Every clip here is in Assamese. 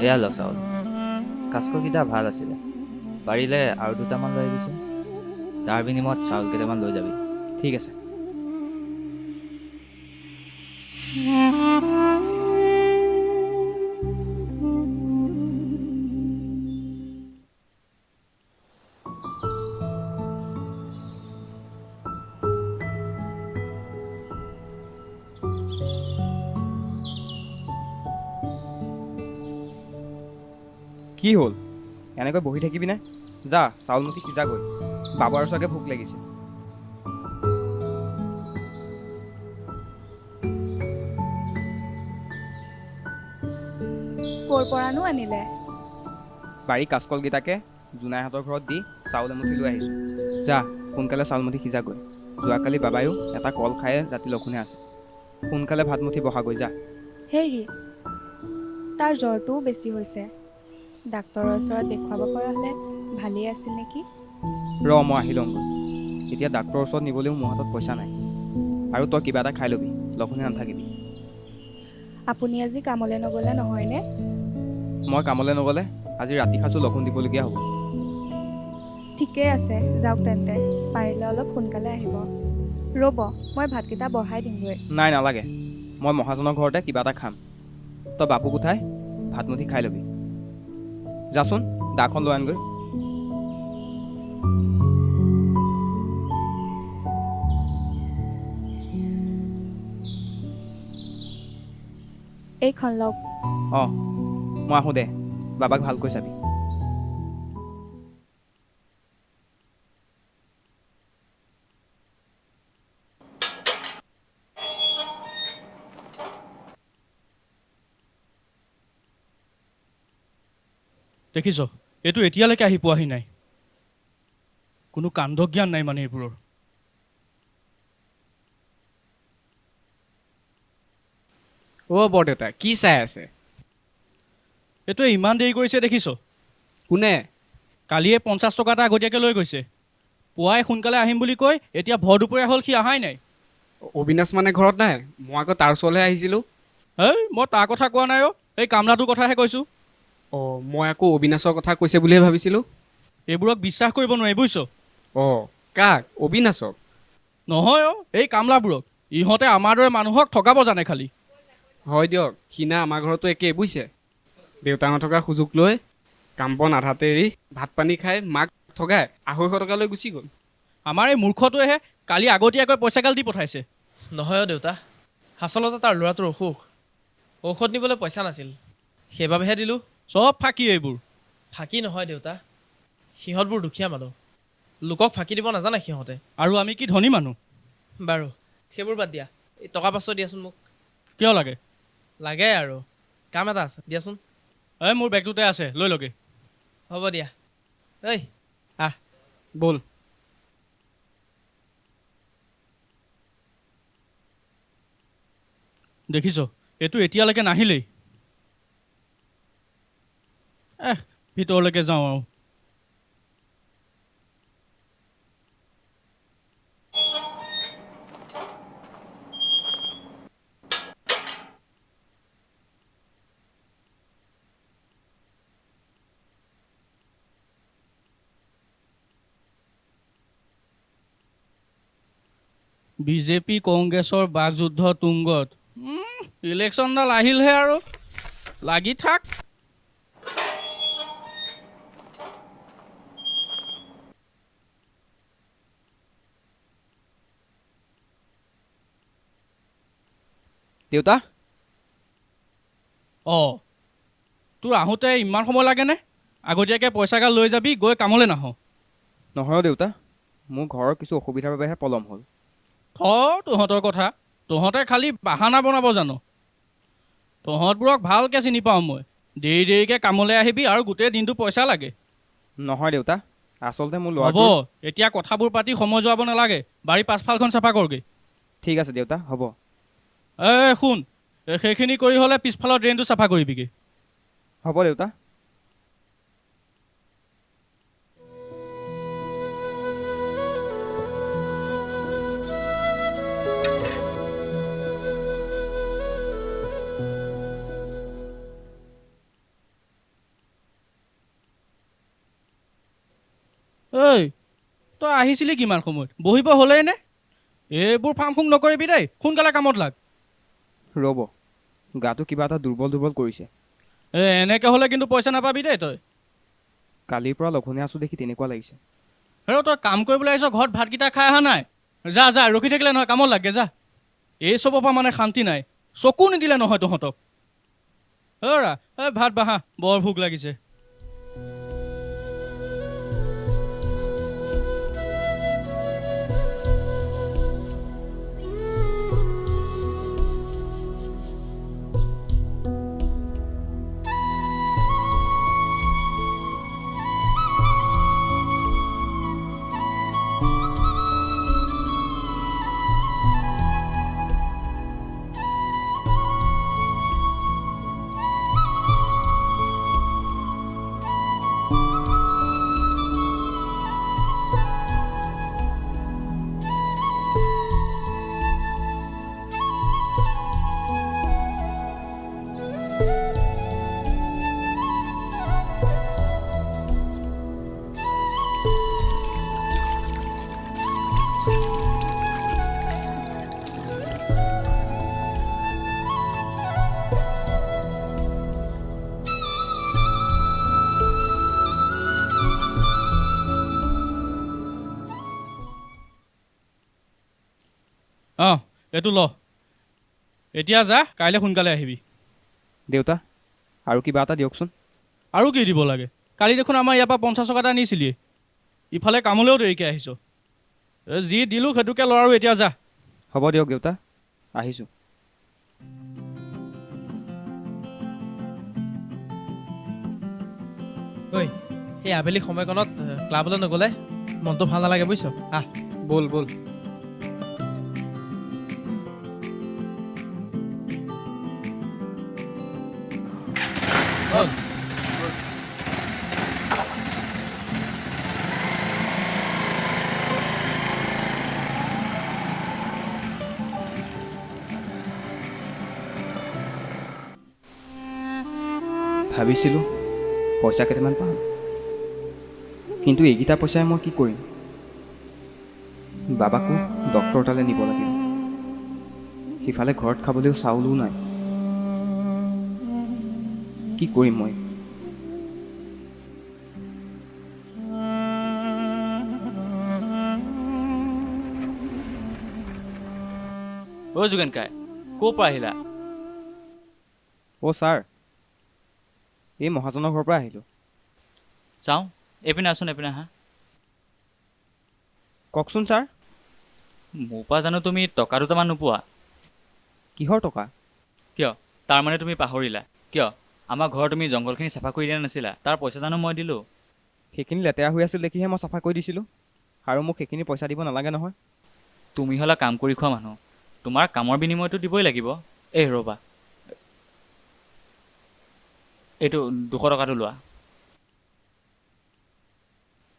এয়া ল চাউল। কাচকলকেইটা ভাল আছিলে, পাৰিলে আৰু দুটামান লৈ আহিবিচোন। তাৰ বিনিময়ত চাউল কেইটামান লৈ যাবি। ঠিক আছে। কি হ'ল? এনেকৈ বহি থাকিবিনে? যা চাউলমুঠি সিজাগৈ, বাবাৰ চাগে ভোক লাগিছে। ক'ৰ পৰানো আনিলে? বাৰী কাচকলকেইটাকে জোনাইহঁতৰ ঘৰত দি চাউল এমুঠি লৈ আহিছোঁ। যা সোনকালে চাউলমুঠি সিজাগৈ। যোৱাকালি বাবায়ো এটা কল খায়ে ৰাতি লঘোণে আছে। সোনকালে ভাতমুঠি বহাগৈ যা। হেৰি, তাৰ জ্বৰটোও বেছি হৈছে। ডাক্তৰৰ ওচৰত দেখুৱাব পৰা হ'লে ভালেই আছিল নেকি? মই আহি লওঁগৈ। এতিয়া ডাক্তৰৰ ওচৰত নিবলৈও মোৰ হাতত পইচা নাই। আৰু তই কিবা এটা খাই ল'বি, লঘোণে নাথাকিবি। আপুনি আজি কামলৈ নগ'লে নহয়নে? মই কামলৈ নগ'লে আজি ৰাতি সাঁজো লঘোণ দিবলগীয়া হ'ব। ঠিকেই আছে, যাওক তেন্তে। পাৰিলে অলপ সোনকালে আহিব। ৰ'ব, মই ভাতকেইটা বঢ়াই দিমগৈ। নাই নালাগে, মই মহাজনৰ ঘৰতে কিবা এটা খাম। তই বাপুক উঠাই ভাতমুঠি খাই ল'বি। যাচোন দাখন লৈ আনগৈ। এইখন লওক। অঁ, মই আহোঁ দে, বাবাক ভালকৈ চাবি। দেখিছ, এইটো এতিয়ালৈকে আহি পোৱাহি নাই। কোনো কাণ্ড জ্ঞান নাই মানে এইবোৰৰ। অ' বৰদেউতা, কি চাই আছে? এইটোৱে ইমান দেৰি কৰিছে দেখিছ। কোনে? কালিয়ে 50 টকা এটা আগতীয়াকৈ লৈ গৈছে। পুৱাই সোনকালে আহিম বুলি কৈ এতিয়া ভৰ দুপৰীয়া হ'ল, সি অহাই নাই। অবিনাশ মানে ঘৰত নাই? মই আকৌ তাৰ ওচৰলৈ আহিছিলোঁ। মই তাৰ কথা কোৱা নাই অ', এই কামলাটোৰ কথাহে কৈছোঁ। অঁ, মই আকৌ অবিনাশৰ কথা কৈছে বুলিহে ভাবিছিলোঁ। এইবোৰক বিশ্বাস কৰিব নোৱাৰি বুজিছ। অঁ, কাক? অবিনাশক? নহয় অ', এই কামলাবোৰক। ইহঁতে আমাৰ দৰে মানুহক ঠগাব জানে খালি। হয় দিয়ক, সিনা আমাৰ ঘৰতো একেই বুজিছে। দেউতা নথকাৰ সুযোগ লৈ কাম বন আধাতে এৰি ভাত পানী খাই মাক ঠগাই 250 টকা লৈ গুচি গ'ল। আমাৰ এই মূৰ্খটোৱেহে কালি আগতীয়াকৈ পইচাগাল দি পঠাইছে। নহয় অ' দেউতা, আচলতে তাৰ ল'ৰাটোৰ অসুখ। ঔষধ নিবলৈ পইচা নাছিল, সেইবাবেহে দিলোঁ। চব ফাঁকি এইবোৰ। ফাঁকি নহয় দেউতা, সিহঁতবোৰ দুখীয়া মানুহ। লোকক ফাঁকি দিব নাজানে সিহঁতে। আৰু আমি কি ধনী মানুহ? বাৰু সেইবোৰ বাদ দিয়া, এই টকা 500 দিয়াচোন মোক। কিয় লাগে? লাগে আৰু কাম এটা আছে, দিয়াচোন। মোৰ বেগটোতে আছে, লৈ লগে। হ'ব দিয়া। ঐ আহ। ব'ল। দেখিছ, এইটো এতিয়ালৈকে নাহিলেই। ভিতৰলৈকে যাওঁ আৰু। বিজেপি কংগ্ৰেছৰ বাকযুদ্ধ তুংগত। ইলেকশ্যনডাল আহিলহে আৰু লাগি থাক। দেউতা? অঁ, তোৰ আহোঁতে ইমান সময় লাগেনে? আগতীয়াকৈ পইচাগাল লৈ যাবি, গৈ কামলৈ নাহ। নহয় অ' দেউতা, মোৰ ঘৰৰ কিছু অসুবিধাৰ বাবেহে পলম হ'ল। তহঁতৰ কথা, তহঁতে খালি বাহানা বনাব জানো। তহঁতবোৰক ভালকৈ চিনি পাওঁ মই। দেৰি দেৰিকৈ কামলৈ আহিবি আৰু গোটেই দিনটো পইচা লাগে। নহয় দেউতা, আচলতে মোৰ হ'ব, ল'ৰাটোৰ। এতিয়া কথাবোৰ পাতি সময় যোৱাব নালাগে। বাৰী পাছফালখন চাফা কৰগৈ। ঠিক আছে দেউতা, হ'ব। শুন, সেইখিনি কৰি হ'লে পিছফালৰ ড্ৰেইনটো চাফা কৰিবিগৈ। হ'ব দেউতা। ঐ তই আহিছিলি কিমান সময়ত বহিব হ'লেই নে এইবোৰ ফাং ফুং নকৰিবি দেই সোনকালে কামত লাগ ৰ'ব গাটো কিবা এটা দুৰ্বল দুৰ্বল কৰিছে এনেকৈ হ'লে কিন্তু পইচা নাপাবি দেই তই কালিৰ পৰা লঘোণে আছোঁ দেখি তেনেকুৱা লাগিছে আৰু তই কাম কৰিবলৈ আহিছ ঘৰত ভাতকেইটা খাই অহা নাই যা যা ৰখি থাকিলে নহয় কামত লাগে যা এই চবৰ পৰা মানে শান্তি নাই চকু নিদিলে নহয় তহঁতক ৰা ভাত বাহা বৰ ভোক লাগিছে অঁ এইটো ল এতিয়া যা কাইলৈ সোনকালে আহিবি দেউতা আৰু কিবা এটা দিয়কচোন আৰু কি দিব লাগে কালি দেখোন আমাৰ ইয়াৰ পৰা 50 টকা এটা নিছিলিয়ে ইফালে কামলৈও দেৰিকৈ আহিছ যি দিলোঁ সেইটোকে ল আৰু এতিয়া যা হ'ব দিয়ক দেউতা আহিছোঁ ঐ এই আবেলি সময়কণত ক্লাবলৈ নগ'লে মনটো ভাল নালাগে বুজিছ আহ ব'ল ব'ল ভাবিছিলোঁ পইচা কেইটামান পাম কিন্তু এইকেইটা পইচাই মই কি কৰিম বাবাকো ডক্টৰ তালৈ নিব লাগিব সিফালে ঘৰত খাবলৈও চাউলো নাই কি কৰিম মই অ' যোগেন কাই ক'ৰ পৰা আহিলা অ' ছাৰ এই মহাজনৰ ঘৰৰ পৰা আহিলোঁ চাওঁ এইপিনে আছোন এইপিনে আহা কওকচোন ছাৰ মোৰ পৰা জানো তুমি টকা দুটামান নোপোৱা কিহৰ টকা কিয় তাৰমানে তুমি পাহৰিলা কিয় আমাৰ ঘৰ তুমি জংঘলখিনি চাফা কৰি দিয়া নাছিলা তাৰ পইচা জানো মই দিলোঁ সেইখিনি লেতেৰা হৈ আছিল দেখিহে মই চাফা কৰি দিছিলোঁ আৰু মোক সেইখিনি পইচা দিব নালাগে নহয় তুমি হ'লা কাম কৰি খোৱা মানুহ তোমাৰ কামৰ বিনিময়টো দিবই লাগিব এই ৰ'বা এইটো 200 টকাটো লোৱা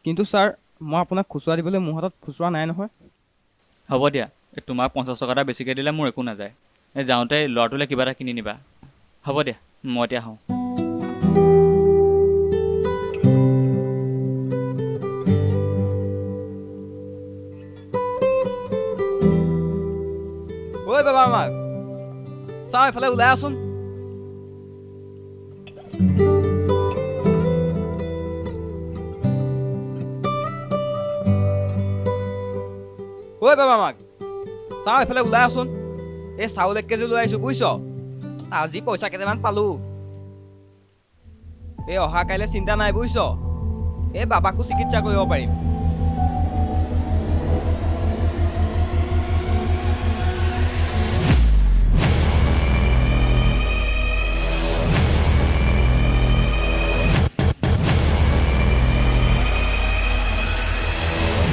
কিন্তু ছাৰ মই আপোনাক খুচুৰা দিবলৈ মোৰ হাতত খুচুৰা নাই নহয় হ'ব দিয়া তোমাৰ 50 টকা এটা বেছিকৈ দিলে মোৰ একো নাযায় এই যাওঁতে ল'ৰাটোলৈ কিবা এটা কিনি নিবা হ'ব দিয়া মই এতিয়া আহোঁ ঐ বাবা আমাক চাওঁ এইফালে ওলাই আছোন ঐ বাবা আমাক চাওঁ এইফালে ওলাই আছোন এই চাউল 1 কেজি লৈ আহিছোঁ বুজিছ আজি পইচা কেইটামান পালোঁ এই অহা কাইলৈ চিন্তা নাই বুজিছ এই বাবাকো চিকিৎসা কৰিব পাৰিম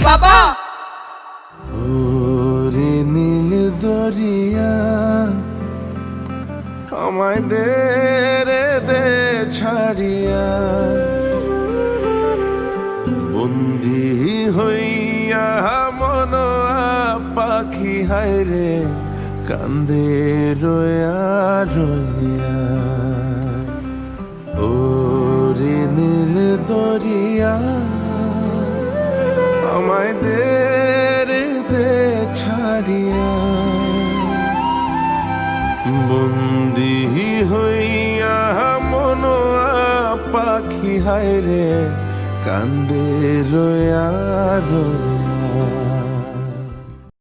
বাবা ওরে নীল দরিয়া আমায় দে রে দে ছাড়িয়া বন্দি হইয়া মন পাখি হায় রে কান্দে রয়া রইয়া ওরে নীল দরিয়া আমায় দে রে দে ছাড়িয়া বন্দি হইয়া মনোয়া পাখি হায় রে কান্দে রয়া রয়া